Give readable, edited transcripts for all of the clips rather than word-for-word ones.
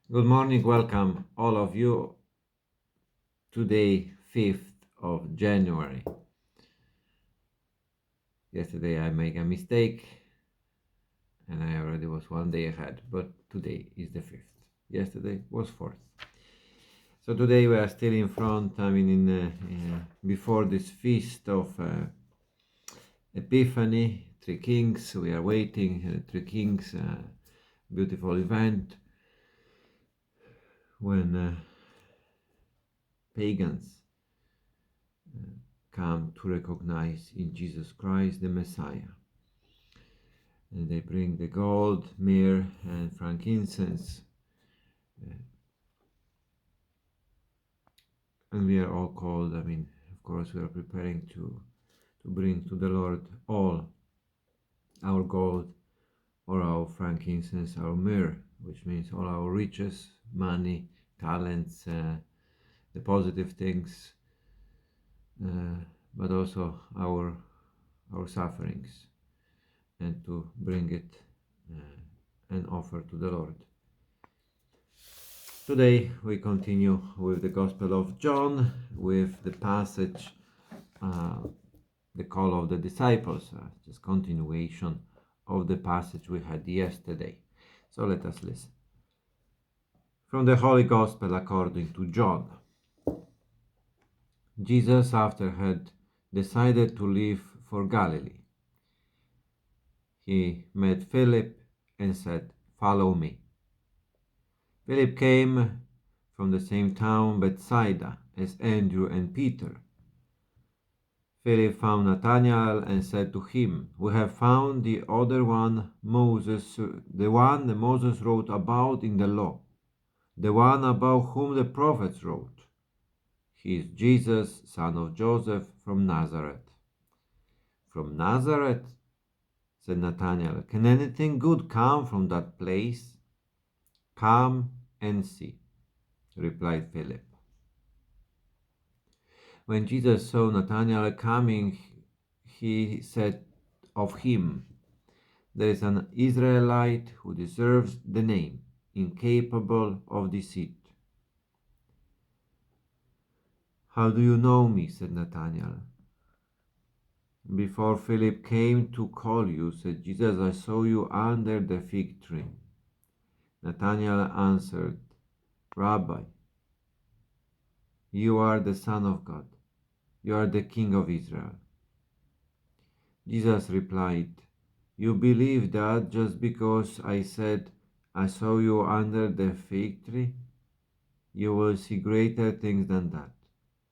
Good morning, welcome all of you. Today, 5th of January. Yesterday I made a mistake and I already was one day ahead, but today is the 5th. Yesterday was 4th. So today we are still in front, before this feast of Epiphany, Three Kings. We are waiting, Three Kings, beautiful event when pagans come to recognize in Jesus Christ the Messiah. And they bring the gold, myrrh, and frankincense. And we are all called, of course, we are preparing to bring to the Lord all our gold, or our frankincense, our myrrh, which means all our riches, money, talents, the positive things, uh, but also our sufferings, and to bring it and offer to the Lord. Today we continue with the Gospel of John, with the passage, uh, the call of the disciples, just continuation of the passage we had yesterday. So let us listen. From the Holy Gospel according to John. Jesus, after had decided to leave for Galilee, he met Philip and said, "Follow me." Philip came from the same town, Bethsaida, as Andrew and Peter. Philip found Nathanael and said to him, "We have found the other one, the one that Moses wrote about in the law, the one about whom the prophets wrote. He is Jesus, son of Joseph, from Nazareth." "From Nazareth?" said Nathanael. "Can anything good come from that place?" "Come and see," replied Philip. When Jesus saw Nathanael coming, he said of him, "There is an Israelite who deserves the name, incapable of deceit." "How do you know me?" said Nathanael. "Before Philip came to call you," said Jesus, "I saw you under the fig tree." Nathanael answered, "Rabbi, you are the Son of God. You are the King of Israel." Jesus replied, "You believe that just because I said I saw you under the fig tree? You will see greater things than that."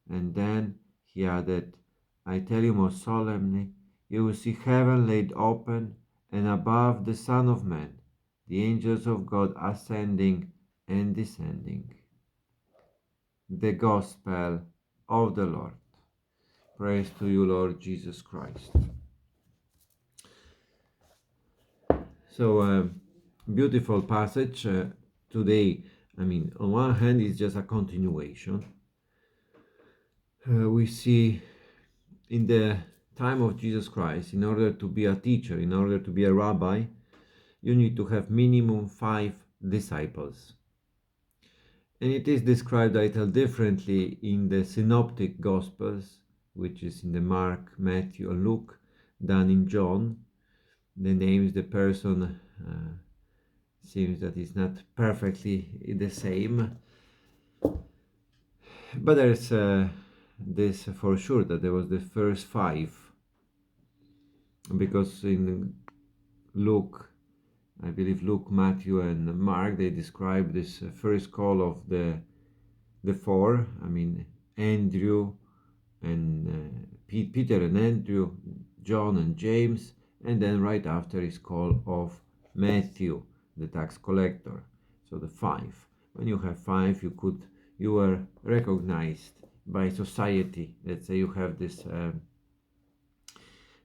And then he added, "I tell you most solemnly, you will see heaven laid open, and above the Son of Man, the angels of God ascending and descending." The Gospel of the Lord. Praise to you, Lord Jesus Christ. So, beautiful passage today. On one hand, it's just a continuation. We see in the time of Jesus Christ, in order to be a teacher, in order to be a rabbi, you need to have minimum 5 disciples. And it is described a little differently in the Synoptic Gospels, which is in the Mark, Matthew, and Luke, than in John. The names, the person seems that it's not perfectly the same. But there's this for sure, that there was the first 5, because in Luke, I believe Luke, Matthew, and Mark, they describe this first call of the 4. Andrew and Peter and Andrew, John and James, and then right after is call of Matthew, the tax collector. So the 5. When you have 5, you were recognized by society. Let's say you have this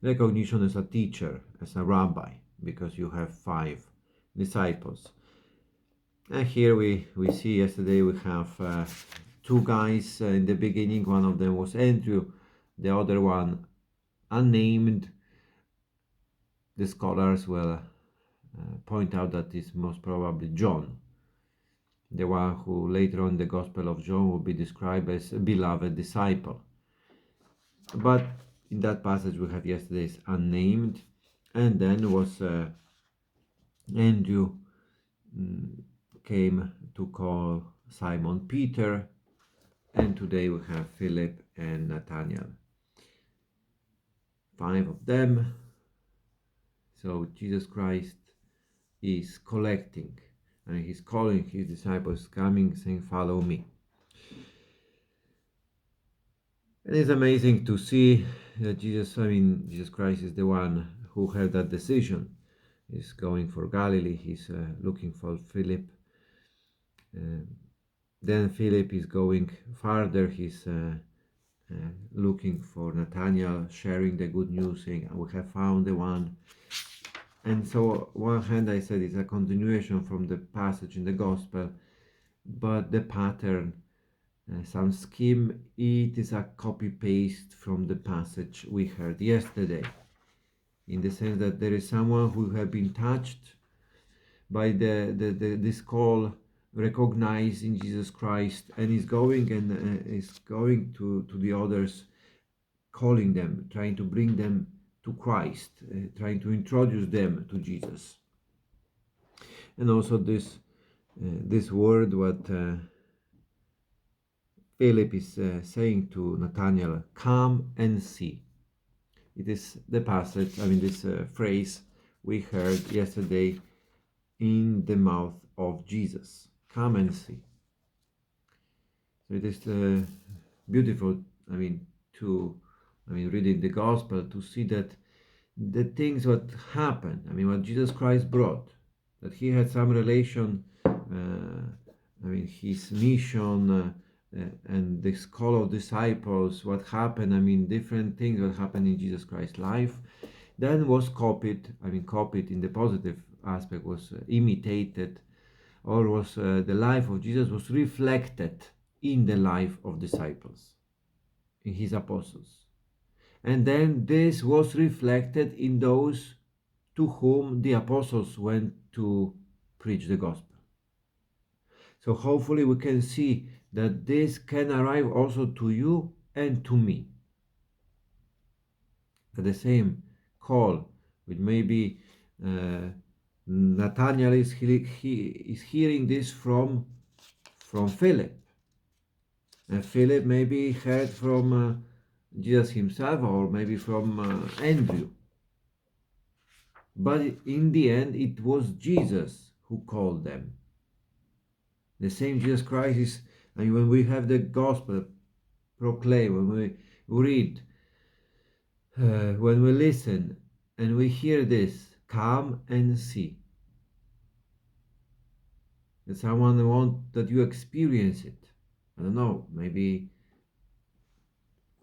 recognition as a teacher, as a rabbi, because you have 5 disciples. And here we see, yesterday we have 2 guys in the beginning. One of them was Andrew, the other one unnamed. The scholars will point out that it's most probably John. the one who later on in the Gospel of John will be described as a beloved disciple. But in that passage we have yesterday's unnamed, and then was Andrew came to call Simon Peter, and today we have Philip and Nathaniel. 5 of them. So Jesus Christ is collecting, and he's calling his disciples, coming, saying, "Follow me." And it's amazing to see that Jesus Christ is the one who had that decision. He's going for Galilee. He's looking for Philip. Then Philip is going farther. He's looking for Nathaniel, sharing the good news, saying, "We have found the one." And so, on one hand, I said it's a continuation from the passage in the Gospel, but the pattern, some scheme, it is a copy-paste from the passage we heard yesterday, in the sense that there is someone who has been touched by this call, recognizing Jesus Christ, and is going and is going to the others, calling them, trying to bring them to Christ, trying to introduce them to Jesus. And also this word, what Philip is saying to Nathaniel, "Come and see." It is the passage, this phrase we heard yesterday in the mouth of Jesus. Come and see. So it is beautiful, reading the Gospel, to see that the things what happened, what Jesus Christ brought, that he had some relation, his mission, and this call of disciples, what happened, different things what happened in Jesus Christ's life, then was copied in the positive aspect, was imitated, or was the life of Jesus was reflected in the life of disciples, in his apostles. And then this was reflected in those to whom the apostles went to preach the gospel. So hopefully we can see that this can arrive also to you and to me. At the same call, which maybe Nathaniel is hearing this from Philip. And Philip maybe heard from Jesus himself, or maybe from Andrew. But in the end, it was Jesus who called them. The same Jesus Christ is, when we have the gospel proclaimed, when we read, when we listen, and we hear this, "Come and see." That someone wants that you experience it. I don't know, maybe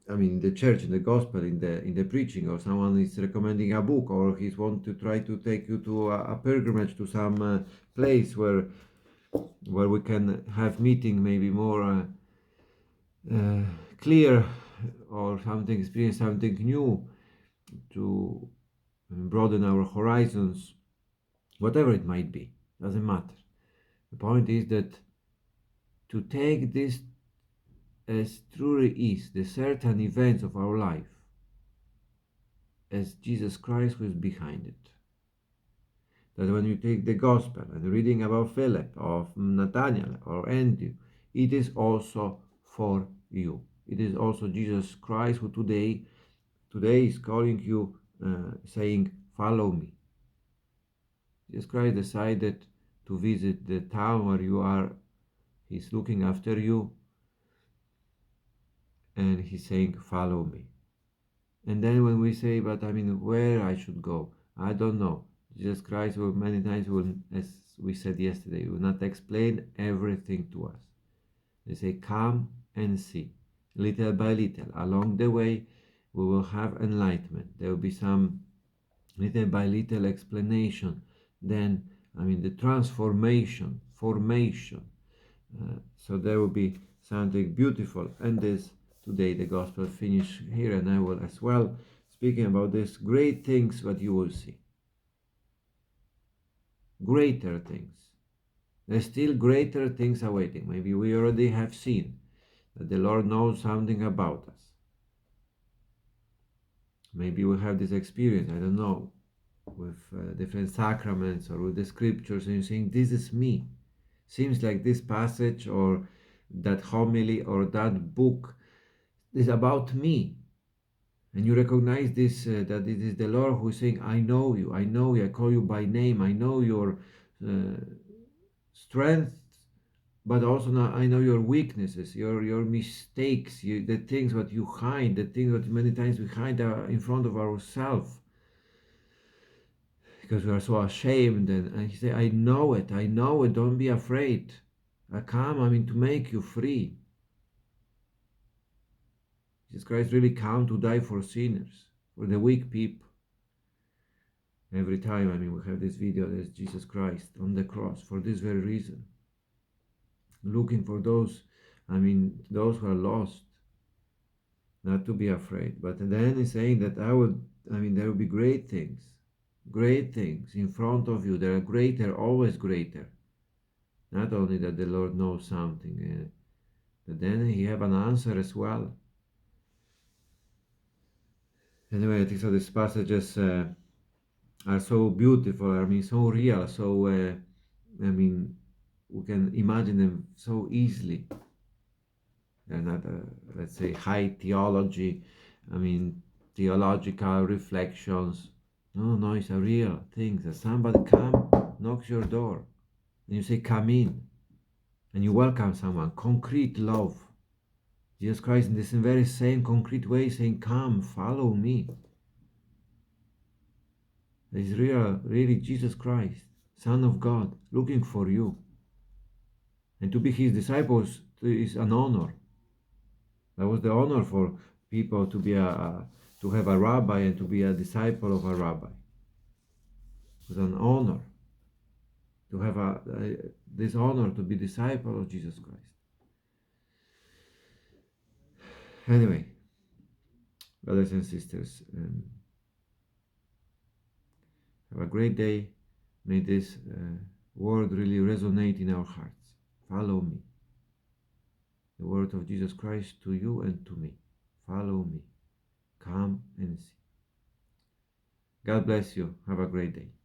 in the church, in the gospel, in the preaching, or someone is recommending a book, or he's want to try to take you to a pilgrimage to some place where we can have meeting maybe more clear, or something, experience something new, to broaden our horizons, whatever it might be, doesn't matter. The point is that to take this as truly is the certain events of our life, as Jesus Christ was behind it. That when you take the gospel and reading about Philip, of Nathaniel, or Andrew, it is also for you. It is also Jesus Christ who today is calling you, saying, "Follow me." Jesus Christ decided to visit the town where you are. He's looking after you, and he's saying, "Follow me." And then when we say, "But where I should go, I don't know," Jesus Christ will many times, as we said yesterday, will not explain everything to us. They say, "Come and see." Little by little, along the way, we will have enlightenment. There will be some little by little explanation. Then, the transformation, formation. So there will be something beautiful. And this today, the gospel finish here, and I will as well, speaking about this great things that you will see. Greater things. There's still greater things awaiting. Maybe we already have seen that the Lord knows something about us. Maybe we have this experience, I don't know, with different sacraments or with the scriptures, and you're saying, this is me. Seems like this passage or that homily or that book is about me. And you recognize this, that it is the Lord who is saying, I know you, I call you by name, I know your strength, but also now I know your weaknesses, your mistakes, the things that you hide, the things that many times we hide in front of ourselves because we are so ashamed. And he said, I know it, don't be afraid. I come, to make you free. Jesus Christ really came to die for sinners, for the weak people. Every time, we have this video, there's Jesus Christ on the cross for this very reason. Looking for those, those who are lost, not to be afraid. But then he's saying that there will be great things in front of you. They are greater, always greater. Not only that the Lord knows something, but then he have an answer as well. Anyway, I think so these passages are so beautiful, so real, so, we can imagine them so easily. They're not, let's say, high theology, theological reflections. No, it's a real thing that somebody knocks your door, and you say, come in, and you welcome someone. Concrete love. Jesus Christ in this very same concrete way saying, come, follow me. There is really Jesus Christ, Son of God, looking for you. And to be his disciples is an honor. That was the honor for people to be to have a rabbi and to be a disciple of a rabbi. It was an honor to have this honor to be disciple of Jesus Christ. Anyway, brothers and sisters, have a great day. May this word really resonate in our hearts. Follow me. The word of Jesus Christ to you and to me. Follow me. Come and see. God bless you. Have a great day.